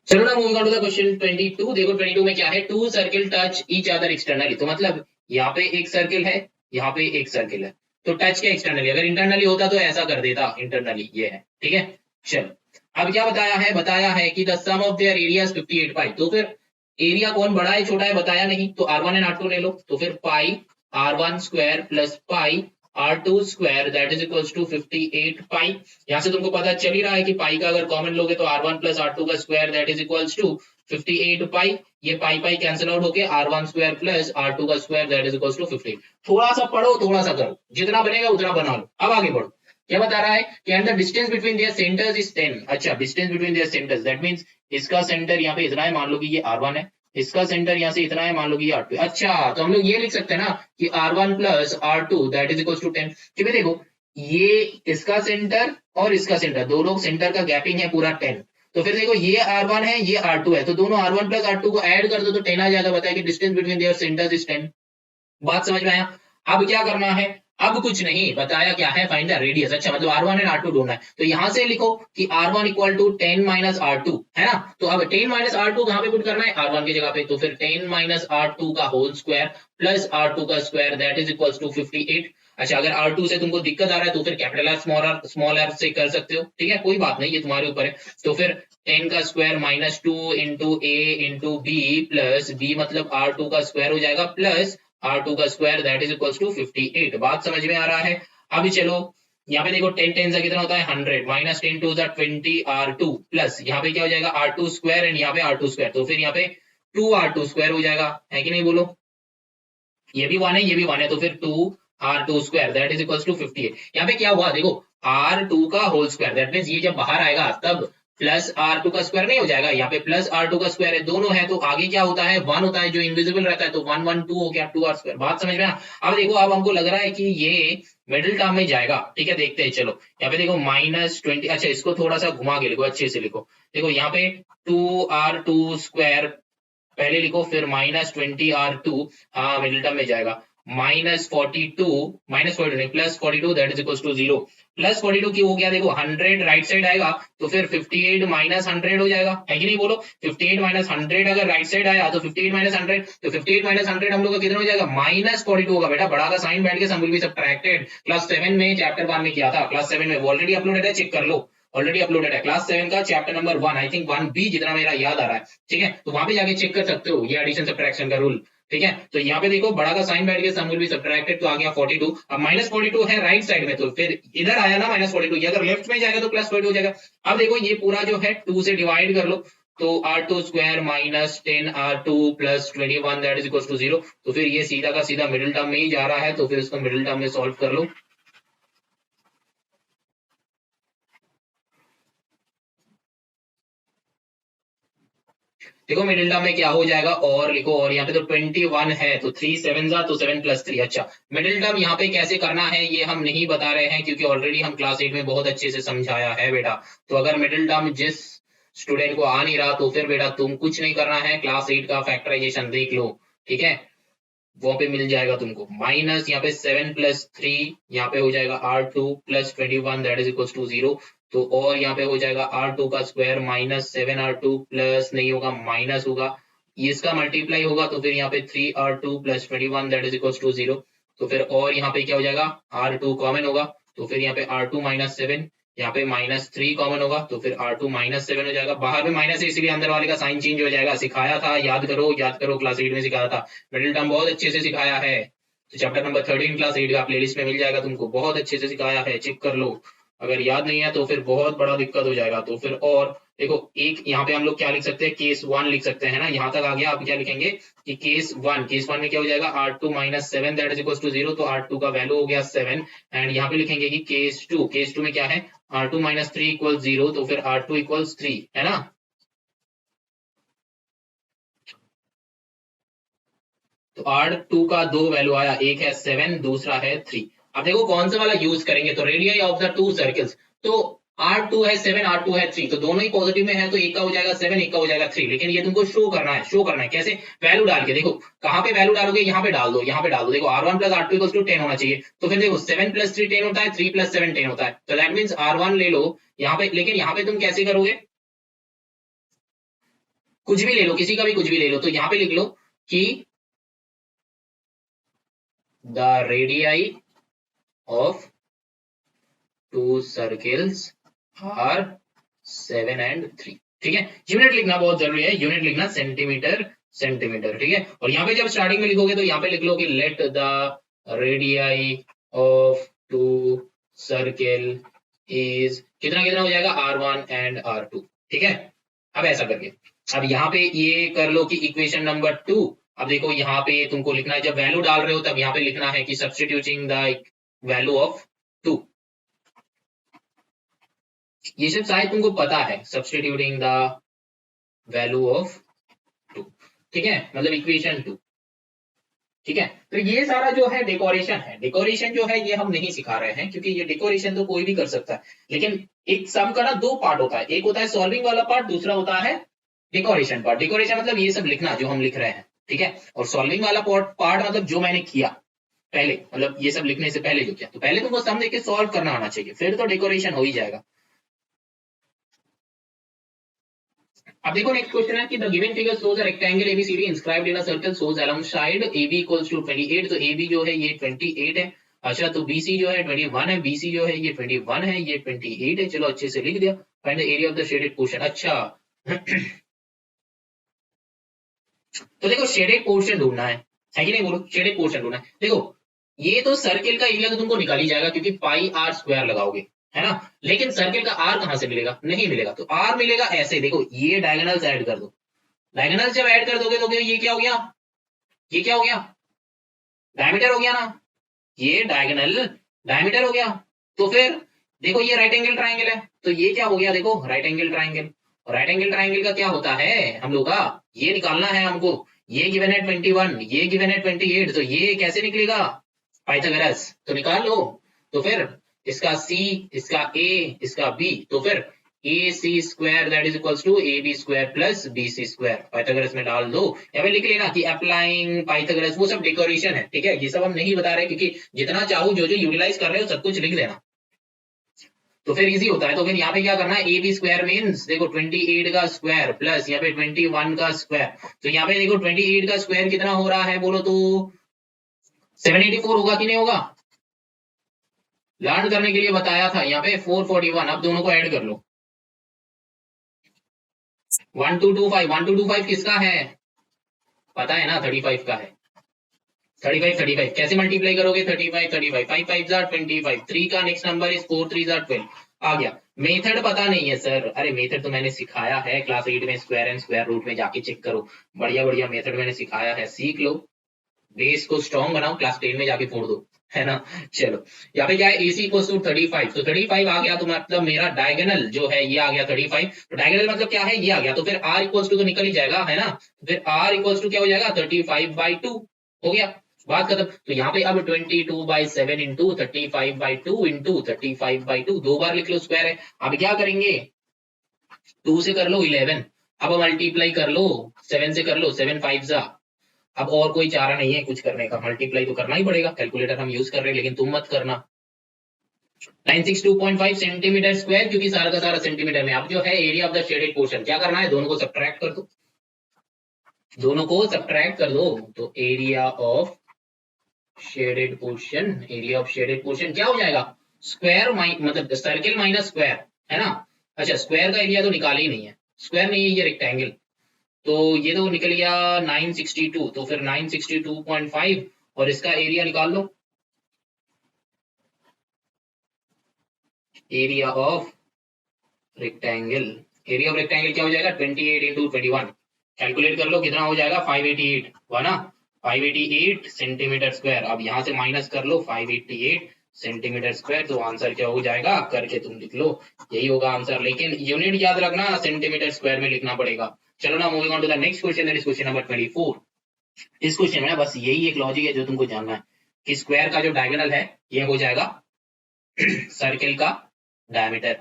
चलो ना moving on to the question 22। देखो 22 में क्या है, two circle touch each other externally, तो मतलब यहाँ पे एक सर्किल है, यहाँ पे एक सर्किल है, तो टच क्या एक्सटर्नली, अगर इंटरनली होता तो ऐसा कर देता, इंटरनली ये है, ठीक है। चलो अब क्या बताया है कि the sum of their areas 58 pi, तो फिर एरिया कौन बड़ा है छोटा है बताया नहीं, तो R1 एंड R2 ले लो, तो फिर pi R1 square plus pi R2 square that is equals to 58 pi. यहाँ से तुमको पता चल ही रहा है कि पाई का अगर कॉमन लोगे तो R1 प्लस R2 का square that is equals to 58 pi, ये पाई पाई कैंसिल आउट होके R1 स्क्वायर प्लस R2 का square that is equals to 58। थोड़ा सा पढ़ो, थोड़ा सा करो, जितना बनेगा उतना बना लो। अब आगे बढ़ो, क्या बता रहा है कि and the distance between their centres is 10। अच्छा, distance between their centres that means इसका सेंटर यहाँ पे इतना है, मान लो कि ये R1 है, इसका सेंटर यहाँ से इतना है, मान लो कि ये R2 है। अच्छा, तो हम लोग ये लिख सकते हैं ना कि R1 plus R2 that is equals to 10। क्योंकि देखो ये इसका सेंटर और इसका सेंटर, दोनों सेंटर का गैपिंग है पूरा 10। तो फिर देखो ये R1 है, ये R2 है, तो दोनों R1 प्लस R2 को ऐड कर दो तो 10 आ जाएगा। बताया कि distance between their centres is 10। बात समझ में आया? अब क्या करना है? अब कुछ नहीं बताया, क्या है, फाइंड द रेडियस। अच्छा, मतलब R1 एंड R2 ढूंढना है, तो यहां से लिखो कि R1 equal to 10 minus R2, है ना। तो अब 10 माइनस R2 कहां पे पुट करना है? R1 की जगह पे। तो फिर 10 माइनस R2 का होल स्क्वायर प्लस R2 का square that is equal to 58। अच्छा, अगर R2 से तुमको दिक्कत आ रहा है तो फिर कैपिटल आर स्मॉल आर से कर सकते हो, ठीक है, कोई बात नहीं, ये तुम्हारे ऊपर है। तो फिर 10 का square minus 2 into A into B plus B मतलब R2 का स्क्वायर हो जाएगा प्लस R2 का square that is equal to 58। बात समझ में आ रहा है? अभी चलो यहाँ पे देखो 10 10 से कितना होता है 100, माइनस 10 टू 20 R2 प्लस यहाँ पे क्या हो जाएगा R2 स्क्वायर एंड यहाँ पे R2 स्क्वायर, तो फिर यहाँ पे 2 R2 स्क्वायर हो जाएगा, है कि नहीं बोलो? ये भी 1 है, ये भी 1 है, तो फिर 2 R2 square that is equal to 58। यहाँ पे क्या हुआ देखो, R2 का होल स्क्वायर दैट मींस ये जब बाहर आएगा तब प्लस R2 का स्क्वायर नहीं हो जाएगा, यहाँ पे प्लस R2 का स्क्वायर है, दोनों है तो आगे क्या होता है 1 होता है जो इनविजिबल रहता है, तो 1 1 2 हो गया 2R स्क्वायर। बात समझ में आया? अब देखो, अब हमको लग रहा है कि ये मिडिल टर्म में जाएगा, ठीक है, देखते हैं चलो। यहाँ पे देखो -20, अच्छा इसको थोड़ा सा घुमा के लिखो, अच्छे से लिखो। देखो यहाँ पे 2R2 स्क्वायर पहले लिखो, फिर -20R2, हाँ मिडिल टर्म में जाएगा, -42 नहीं plus 42 that is equal to 0। Plus 42 की हो गया, देखो 100 राइट साइड आएगा तो फिर 58 माइनस 100 हो जाएगा, है कि नहीं बोलो? 58 माइनस 100 अगर राइट साइड आया तो 58 माइनस 100, तो 58 माइनस 100 हम लोग का कितना हो जाएगा -42 होगा। बेटा बड़ा का साइन बैठ के सम विल बी सबट्रैक्टेड, क्लास 7 में चैप्टर 1 में किया था, क्लास 7 में ऑलरेडी अपलोडेड है, चेक कर लो, ऑलरेडी अपलोडेड है क्लास 7 का chapter number 1, I think 1B जितना मेरा याद आ रहा है, ठीक है, तो वहां पे जाके चेक कर सकते हो ये एडिशन सब्ट्रैक्शन का रूल, ठीक है। तो यहाँ पे देखो बड़ा का साइन बैठ के सम विल बी सबट्रैक्टेड, तो आ गया 42। अब -42 है राइट साइड में, तो फिर इधर आया ना -42, ये अगर लेफ्ट में जाएगा तो +42 हो जाएगा। अब देखो ये पूरा जो है 2 से डिवाइड कर लो, तो R2 square minus 10R2 plus 21 that is equal to 0। तो फिर ये सीधा का सीधा मिडिल टर्म में ही जा रहा है, तो फिर इसको मिडिल टर्म में सॉल्व कर लो। देखो मिडिल टर्म में क्या हो जाएगा, और लिखो, और यहाँ पे तो 21 है तो 3 7 जा तो 7 प्लस 3। अच्छा, मिडिल टर्म यहाँ पे कैसे करना है ये हम नहीं बता रहे हैं, क्योंकि ऑलरेडी हम क्लास 8 में बहुत अच्छे से समझाया है बेटा। तो अगर मिडिल टर्म जिस स्टूडेंट को आ नहीं रहा तो फिर बेटा तुम कुछ नहीं करना है, क्लास 8 का फैक्टराइजेशन देख लो, ठीक है, वहां पे मिल जाएगा तुमको। माइनस यहाँ पे 7 प्लस 3, यहाँ पे हो जाएगा R2 plus 21 that is equal to 0। तो और यहाँ पे हो जाएगा R2 का स्क्वायर माइनस 7R2 प्लस नहीं होगा माइनस होगा, ये इसका मल्टीप्लाई होगा, तो फिर यहाँ पे 3R2 plus 21 that is equal to 0। तो फिर और यहाँ पे क्या हो जाएगा R2 कॉमन होगा, तो फिर यहाँ पे R2 माइनस 7, यहाँ पे -3 कॉमन होगा, तो फिर R2 -7 हो जाएगा। बाहर में माइनस है इसलिए अंदर वाले का साइन चेंज हो जाएगा, सिखाया था, याद करो याद करो, क्लास 8 में सिखाया था, मिडिल टर्म बहुत अच्छे से सिखाया है। तो चैप्टर नंबर 13 क्लास 8 का प्लेलिस्ट में मिल जाएगा तुमको, बहुत अच्छे से सिखाया है, चेक कर लो। अगर याद नहीं है तो फिर बहुत बड़ा दिक्कत हो जाएगा। तो फिर और देखो, एक यहाँ पे हम लोग क्या लिख सकते हैं, केस 1 लिख सकते हैं ना, यहाँ तक आ गया। आप क्या लिखेंगे कि केस 1 में क्या हो जाएगा R2 minus 7 that is equal to 0, तो R2 का वैल्यू हो गया 7। एंड यहाँ पे लिखेंगे कि केस 2 में क्या है R2 माइनस 3 इक्वल 0, तो फिर R2 इक्वल्स 3, है ना। तो R2 का दो वैल्यू आया, एक है 7 दूसरा है 3। अब देखो कौन सा वाला यूज करेंगे, तो radius of the two circles, तो R2 है 7 R2 है 3, तो दोनों ही पॉजिटिव में है, तो एक का हो जाएगा 7 एक का हो जाएगा 3। लेकिन ये तुमको शो करना है कैसे, वैल्यू डाल के। देखो कहां पे वैल्यू डालोगे, यहाँ पे डाल दो, यहाँ पे डाल दो। देखो R1 plus R2 equal to 10 होना चाहिए, तो फिर देखो 7 प्लस 3 10 होता है, 3 प्लस 7 10 होता है, तो दैट मीन्स R1 ले लो यहाँ पे। लेकिन यहाँ पे तुम कैसे करोगे, कुछ भी ले लो, किसी का भी कुछ भी ले लो, तो यहाँ पे लिख लो कि the radii of two circles are 7 and 3। ठीक है, यूनिट लिखना बहुत जरूरी है, यूनिट लिखना सेंटीमीटर सेंटीमीटर, ठीक है। और यहाँ पे जब स्टार्टिंग में लिखोगे तो यहाँ पे लिख लो कि let the radii of two circle is कितना कितना हो जाएगा R1 एंड R2, ठीक है। अब ऐसा करके अब यहाँ पे ये कर लो कि इक्वेशन नंबर 2। अब देखो यहाँ पे तुमको लिखना है, जब वैल्यू डाल रहे हो तब यहाँ पे लिखना है कि सब्स्टिट्यूटिंग द वैल्यू ऑफ 2। ये सब शायद तुमको पता है, सब्स्टिट्यूटिंग द वैल्यू ऑफ 2, ठीक है, मतलब इक्वेशन 2, ठीक है। तो ये सारा जो है डेकोरेशन है, डेकोरेशन जो है ये हम नहीं सिखा रहे हैं, क्योंकि ये डेकोरेशन तो कोई भी कर सकता है। लेकिन एक सम का ना दो पार्ट होता है, एक होता है सॉल्विंग वाला पार्ट, दूसरा होता है डेकोरेशन पार्ट। डेकोरेशन मतलब ये सब लिखना जो हम लिख रहे हैं, ठीक है। और सॉल्विंग वाला पार्ट मतलब जो मैंने किया पहले, मतलब ये सब लिखने से पहले जो किया, तो पहले तुमको सम देके सॉल्व करना आना चाहिए, फिर तो डेकोरेशन हो ही जाएगा। अब देखो नेक्स्ट क्वेश्चन है कि the given figure shows a rectangle ABCD inscribed in a circle shows along side AB equals to 28। तो एबी जो है ये 28 है। अच्छा, तो बीसी जो है 21 है, बीसी जो है ये 21 है, ये 28 है। चलो अच्छे से लिख दिया। Find the area of the shaded portion. अच्छा तो देखो शेडेड पोर्शन ढूंढना है कि नहीं, बोलो शेडेड पोर्शन ढूंढना है। देखो ये तो सर्किल का एरिया तो तुमको निकाल ही जाएगा, क्योंकि पाई आर स्क्वायर लगाओगे, है ना। लेकिन सर्किल का आर कहां से मिलेगा, नहीं मिलेगा। तो आर मिलेगा ऐसे, देखो ये डायगोनल्स ऐड कर दो। डायगोनल्स जब ऐड कर दोगे तो ये क्या हो गया, ये क्या हो गया, डायमीटर हो गया ना, ये डायगोनल डायमीटर हो गया। तो फिर देखो ये राइट एंगल ट्राइंगल है, तो ये क्या हो गया, देखो right angle triangle. Right angle triangle का क्या होता है हम लोग का, ये निकालना है हमको। ये गिवन है 21, ये गिवन है 28, तो ये कैसे निकलेगा, पाइथागोरस, तो निकाल लो। तो फिर इसका सी, इसका ए, इसका बी, तो फिर A C square that is equals to A B square plus B C square, Pythagoras में डाल दो। या फिर लिख लेना कि अप्लाइंग पाइथागोरस, वो सब डेकोरेशन है, ठीक है, ये सब हम नहीं बता रहे, क्योंकि जितना चाहो जो जो यूटिलाइज कर रहे हो सब कुछ लिख देना, तो फिर इजी होता है। तो फिर यहाँ पे क्या करना है, ए बी स्क्वायर मीन्स देखो 28 का स्क्वायर प्लस यहाँ पे 21 का स्क्वायर। तो यहाँ पे देखो 28 का स्क्वायर कितना हो रहा है बोलो तो 784 होगा कि नहीं होगा, लर्न करने के लिए बताया था। यहाँ पे 441, अब दोनों को ऐड कर लो। 1225, 1225 किसका है पता है ना, 35 का है। 35 35 कैसे मल्टीप्लाई करोगे, 35 35 5 5 जार 25, 3 का नेक्स्ट नंबर इज 4 3 जार 12 आ गया। मेथड पता नहीं है सर, अरे मेथड तो मैंने सिखाया है क्लास 8 में, स्क्वायर एंड स्क्वायर रूट में जाके चेक करो, बढ़िया बढ़िया मेथड मैंने सिखाया है, सीख लो, बेस को स्ट्रॉन्ग बनाओ, क्लास 10 में जाके फोड़ दो, है ना। चलो यहाँ पे क्या है, AC इक्वल्स टू 35, तो 35 आ गया, तो मतलब मेरा डायगोनल जो है ये आ गया 35। तो डायगोनल मतलब क्या है, ये आ गया, तो फिर R इक्वल्स टू तो निकल ही जाएगा, है ना। फिर R इक्वल्स टू क्या हो जाएगा, 35/2 हो गया, बात खत्म। तो यहाँ पे अब 22/7 इंटू 35/2 इंटू 35/2, दो बार लिख लो, स्क्वायर है। अब क्या करेंगे, 2 से कर लो 11, अब मल्टीप्लाई कर लो 7 से, कर लो 7 5 जा। अब और कोई चारा नहीं है कुछ करने का, मल्टीप्लाई तो करना ही पड़ेगा, कैलकुलेटर हम यूज कर रहे हैं, लेकिन तुम मत करना। 962.5 सेंटीमीटर स्क्वायर, क्योंकि सारा का सारा सेंटीमीटर में। अब जो है area of the shaded portion, क्या करना है, दोनों को सब्ट्रैक्ट कर दो, दोनों को सब्ट्रैक्ट कर दो। तो area of shaded portion, area of shaded portion क्या हो जाएगा, स्क्वायर मतलब सर्किल माइनस स्क्वायर, है ना। अच्छा स्क्वायर का एरिया तो निकाले ही नहीं है, स्क्वायर नहीं है ये रेक्टेंगल, तो ये तो निकल गया 962, तो फिर 962.5 और इसका एरिया निकाल लो, area of rectangle. Area of rectangle क्या हो जाएगा, 28 इंटू 21, कैलकुलेट कर लो कितना हो जाएगा, 588 हुआ ना, 588 सेंटीमीटर स्क्वायर। अब यहां से माइनस कर लो 588 सेंटीमीटर स्क्वायर, तो आंसर क्या हो जाएगा, करके तुम लिख लो, यही होगा आंसर। लेकिन यूनिट याद रखना, सेंटीमीटर स्क्वायर में लिखना पड़ेगा। चलो ना, moving on to the next question, that is question number 24। इस क्वेश्चन में बस यही एक लॉजिक है जो तुमको जानना है, कि स्क्वायर का जो डायगोनल है ये हो जाएगा सर्किल का डायमीटर।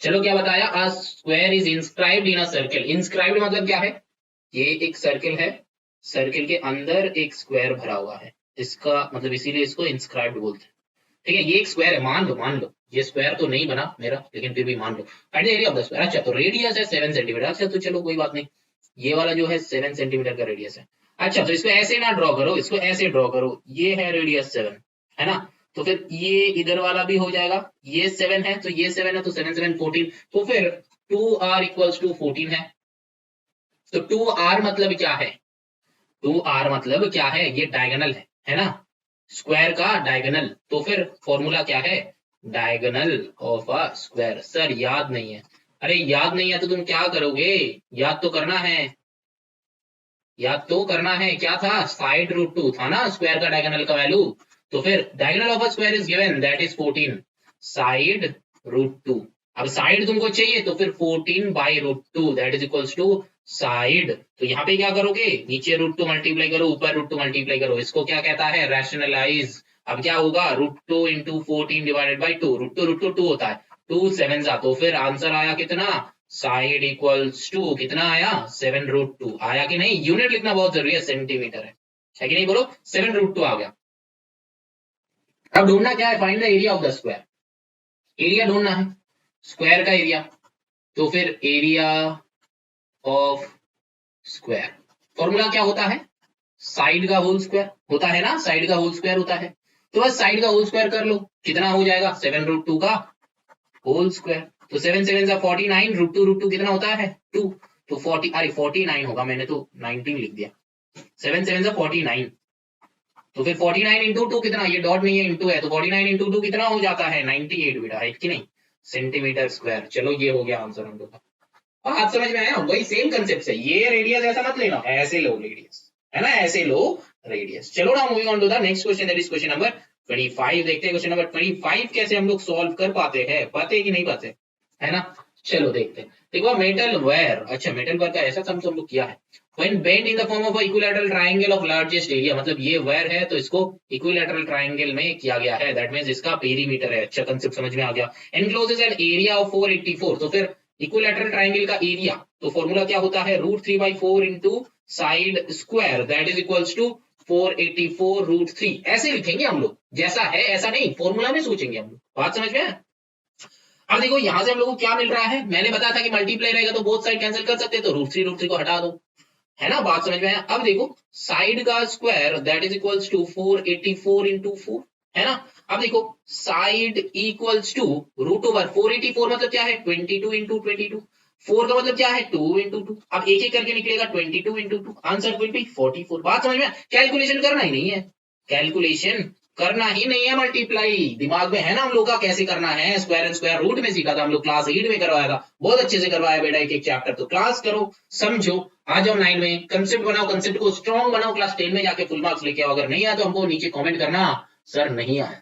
चलो क्या बताया, अ square is inscribed in a circle. Inscribed मतलब क्या है, ये एक सर्किल है, सर्किल के अंदर एक स्क्वायर भरा हुआ है, इसका मतलब इसीलिए इसको इंस्क्राइब्ड बोलते हैं, ठीक है। ये एक स्क्वायर है, मान लो मान लो, ये स्क्वायर तो नहीं बना मेरा, लेकिन फिर भी मान लो। Find the area of the square. अच्छा तो रेडियस है 7 सेंटीमीटर, अच्छा तो चलो कोई बात नहीं, ये वाला जो है 7 सेंटीमीटर का रेडियस है। अच्छा तो इसको ऐसे ना ड्रॉ करो, इसको ऐसे ड्रॉ करो, ये है रेडियस 7, है ना। तो फिर ये इधर वाला भी हो जाएगा, ये 7 है तो ये 7 है, तो 7 7 14, तो फिर 2R इक्वल्स टू 14 है। तो 2R मतलब क्या है, 2R मतलब क्या है, ये डायगोनल है ना, स्क्वायर का डायगोनल। तो फिर फॉर्मूला क्या है, diagonal of a square. Sir याद नहीं है। अरे याद नहीं है तो तुम क्या करोगे? याद तो करना है, याद तो करना है। क्या था? साइड रूट टू था ना स्क्वायर का डायगोनल का वैल्यू। तो फिर diagonal of a square is given, that is 14 side root two. अब साइड तुमको चाहिए तो फिर 14 by root two that is equals to side. तो यहाँ पे क्या करोगे? नीचे रूट टू मल्टीप्लाई करो, ऊपर रूट टू मल्टीप्लाई करो। इसको क्या कहता है? रैशनलाइज। अब क्या होगा? Root two into 14 divided by two. Root two होता है, टू सेवन जा, तो फिर आंसर आया कितना? साइड इक्वल्स टू कितना आया? 7 रूट टू। आया कि नहीं? यूनिट लिखना बहुत जरूरी है, सेंटीमीटर है कि नहीं? बोलो 7 रूट टू आ गया। अब ढूंढना क्या है? Find the area of the square. Area ढूंढना है स्क्वायर का एरिया। तो फिर एरिया ऑफ स्क्वायर फॉर्मूला क्या होता है? साइड का होल स्क्वायर होता है ना, साइड का होल स्क्वायर होता है। तो बस साइड का होल स्क्वायर कर लो, कितना हो जाएगा? 7 रूट टू का होल स्क्वायर। तो 7 7 जा 49, रूट टू कितना होता है? 2। तो 40, अरे 49 होगा, मैंने तो 19 लिख दिया। 7 7 जा 49। तो फिर 49 इंटू टू कितना? ये डॉट नहीं है, इंटू है, तो 49 इंटू टू कितना हो जाता है? 98 बेटा, है कि नहीं? Centimetre square. चलो ये हो गया आंसर हम लोग का। बात समझ में आया? वही सेम कंसेप्ट है। ये रेडियस ऐसा मत लेना, ऐसे लो रेडियस, है ना, ऐसे लो रेडियस। चलो ना, moving on to the next question, that is question number 25। देखते हैं क्वेश्चन नंबर 25 कैसे हम लोग सॉल्व कर पाते हैं, पाते कि नहीं पाते, है ना। चलो देखते हैं। देखो मेटल वेयर, अच्छा मेटल वेयर का ऐसा सम हम लोग किया है। When bent in the form of a equilateral triangle of largest area, मतलब ये वेयर है तो इसको इक्विलैटरल ट्रायंगल में किया गया है, दैट मींस इसका पेरीमीटर है। अच्छा कंसेप्ट समझ में आ गया। एनक्लोजेस एन एरिया ऑफ 484, तो फिर इक्विलैटरल ट्रायंगल का एरिया, तो फॉर्मूला क्या होता है? √3/4 into side square that is equals to 484 √3। ऐसे लिखेंगे हम लोग, जैसा है ऐसा नहीं, फॉर्मूला में सोचेंगे हम लोग। बात समझ में है? अब देखो यहां से हम लोग को क्या मिल रहा है, मैंने बताया था कि मल्टीप्लाई रहेगा तो बोथ साइड कैंसिल कर सकते हैं, तो √3 को हटा दो, है ना। बात समझ में आया? अब देखो साइड का square that is equals to 484 into 4, है ना। अब देखो साइड इक्वल्स टू √ओवर 484, मतलब क्या है? 22 इंटू 22। 4 का मतलब क्या है? 2 इंटू 2। अब एक एक करके निकलेगा, 22 इंटू 2, आंसर विल बी 44। बात समझ में? कैलकुलेशन करना ही नहीं है, कैलकुलेशन करना ही नहीं है, मल्टीप्लाई दिमाग में है ना हम लोग का कैसे करना है। स्क्वायर एंड स्क्वायर रूट में सीखा था हम लोग, क्लास 8 में करवाया था, बहुत अच्छे से करवाया बेटा एक एक चैप्टर। तो क्लास करो, समझो, आ जाओ 9 में, कंसेप्ट बनाओ, कंसेप्ट को स्ट्रॉन्ग बनाओ, क्लास 10 में जाके फुल मार्क्स लेके आओ। अगर नहीं आया तो हमको नीचे कमेंट करना, सर नहीं आया,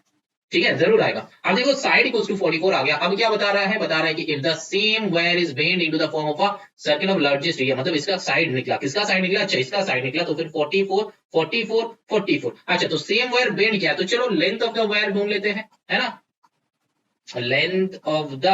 ठीक है, जरूर आएगा। अब देखो साइड इक्वल्स टू 44 आ गया। अब क्या बता रहा है? बता रहा है कि if the same wire is bend into the form of a circle of largest area, मतलब इसका साइड निकला। किसका साइड निकला? अच्छा इसका साइड निकला। तो फिर 44 44 44। अच्छा तो सेम वेयर बेंड किया, तो चलो लेंथ ऑफ द वेयर ढूंढ लेते हैं, है ना। लेंथ ऑफ द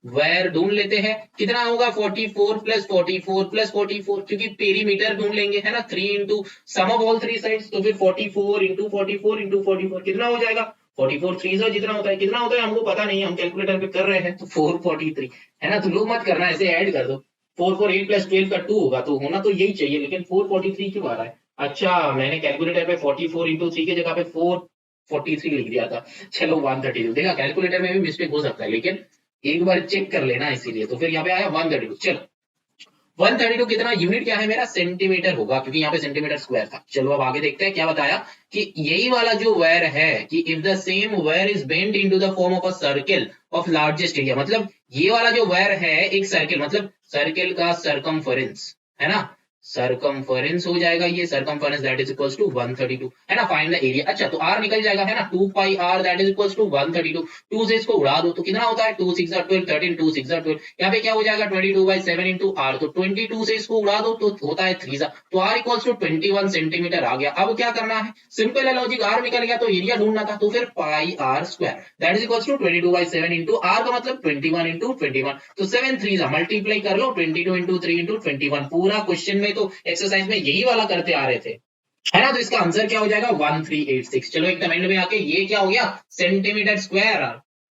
वेयर ढूंढ लेते हैं, कितना होगा? 44 प्लस 44 प्लस 44, क्योंकि पेरीमीटर ढूंढ लेंगे, है ना। 3 into sum of all 3 sides, तो फिर 44 इंटू 44 इंटू 44 कितना हो जाएगा? 44 3 से जितना होता है, कितना होता है हमको पता नहीं है, हम कैलकुलेटर पे कर रहे हैं, तो 443, है ना। तुम लोग मत करना, ऐसे ऐड कर दो। 4 4 8 प्लस 12 का 2 होगा, तो होना तो यही चाहिए, लेकिन 443 क्यों आ रहा है? अच्छा मैंने कैलकुलेटर पे 44 इंटू 3 की जगह पे 443 लिख दिया था। चलो 132, देखा कैलकुलेटर में भी मिस्टेक हो सकता है, लेकिन एक बार चेक कर लेना इसीलिए। तो फिर यहाँ पे आया 132। चलो 132 कितना यूनिट क्या है मेरा? सेंटीमीटर होगा, क्योंकि यहाँ पे सेंटीमीटर स्क्वायर था। चलो अब आगे देखते हैं क्या बताया, कि यही वाला जो वेयर है, कि if the same wire is bend into the form of a circle of largest area, मतलब ये वाला जो वेयर है एक सर्कल, मतलब सर्कल का सरकमफरेंस, है ना। सरकमफरेंस हो जाएगा ये, circumference that is equals to 132, है ना। Find the area. अच्छा तो r निकल जाएगा, है ना, 2 pi r that is equals to 132। 2 से इसको उड़ा दो तो कितना होता है? 2 6 12 13, 2 6 12, यहाँ पे क्या हो जाएगा? 22/7 इंटू r, तो 22 से इसको उड़ा दो तो होता है 3, तो r इक्वल्स टू 21 सेंटीमीटर आ गया। अब क्या करना है? सिंपल है लॉजिक, r निकल गया तो एरिया ढूंढना था, तो फिर pi r square that is equals to 22/7 into r का मतलब 21 इंटू 21, तो 7 3 मल्टीप्लाई कर लो, 22 इंटू 3 इंटू 21। पूरा क्वेश्चन में तो एक्सरसाइज में यही वाला करते आ रहे थे, है ना। तो इसका आंसर क्या हो जाएगा? 1386। चलो एक कमेंट में आके ये क्या हो गया? Centimetre square.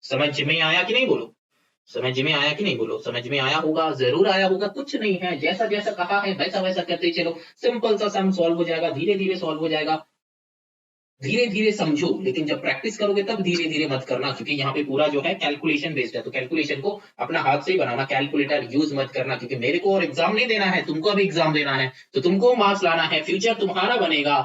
समझ में आया कि नहीं बोलो? समझ में आया कि नहीं बोलो? समझ में आया होगा, जरूर आया होगा। कुछ नहीं है, जैसा जैसा कहा है वैसा वैसा करते चलो, सिंपल सा सम सॉल्व हो जाएगा, धीरे धीरे सॉल्व हो जाएगा। धीरे धीरे समझो, लेकिन जब प्रैक्टिस करोगे तब धीरे धीरे मत करना, क्योंकि यहाँ पे पूरा जो है कैलकुलेशन बेस्ड है, तो कैलकुलेशन को अपना हाथ से ही बनाना, कैलकुलेटर यूज मत करना, क्योंकि मेरे को और एग्जाम नहीं देना है, तुमको अभी एग्जाम देना है, तो तुमको मार्क्स लाना है, फ्यूचर तुम्हारा बनेगा।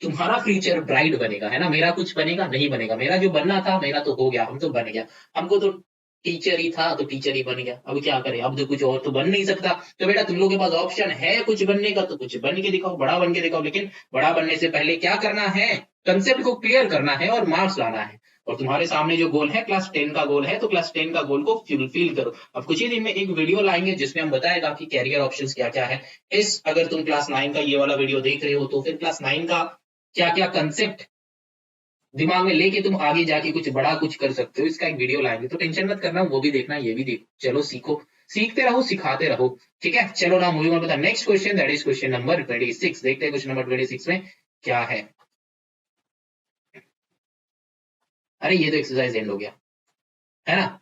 तुम्हारा फ्यूचर ब्राइट बनेगा, है ना। मेरा कुछ बनेगा नहीं बनेगा, मेरा जो बनना था मेरा तो हो गया, हम तो बन गया। हमको तो टीचर ही था तो टीचर ही बन गया, अब क्या करें, अब तो कुछ और तो बन नहीं सकता। तो बेटा तुम लोगों के पास ऑप्शन है कुछ बनने का, तो कुछ बन के दिखाओ, बड़ा बन के दिखाओ। लेकिन बड़ा बनने से पहले क्या करना है, कंसेप्ट को क्लियर करना है और मार्क्स लाना है। और तुम्हारे सामने जो गोल है क्लास 10 का गोल है, तो क्लास 10 का गोल को फुलफिल करो। अब कुछ ही दिन में एक वीडियो लाएंगे जिसमें हम बताएगा कि कैरियर ऑप्शंस क्या क्या है। इस अगर तुम क्लास 9 का ये वाला वीडियो देख रहे हो, तो फिर क्लास 9 का क्या क्या कंसेप्ट दिमाग में लेके तुम आगे जाके कुछ बड़ा कुछ कर सकते हो, इसका एक वीडियो लाएंगे। तो टेंशन मत करना, वो भी देखना, ये भी देखो। चलो सीखो, सीखते रहो, सिखाते रहो। ठीक है, चलो ना moving on to the next question, that is question number 26। देखते हैं क्वेश्चन नंबर 26 में क्या है। अरे ये तो एक्सरसाइज एंड हो गया, है ना।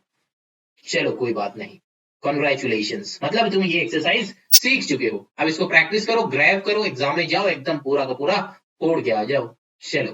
चलो कोई बात नहीं, कॉन्ग्रेचुलेशंस, मतलब तुम ये एक्सरसाइज सीख चुके हो। अब इसको प्रैक्टिस करो, ग्रैब करो, एग्जाम में जाओ एकदम पूरा का पूरा तोड़ के आ जाओ। चलो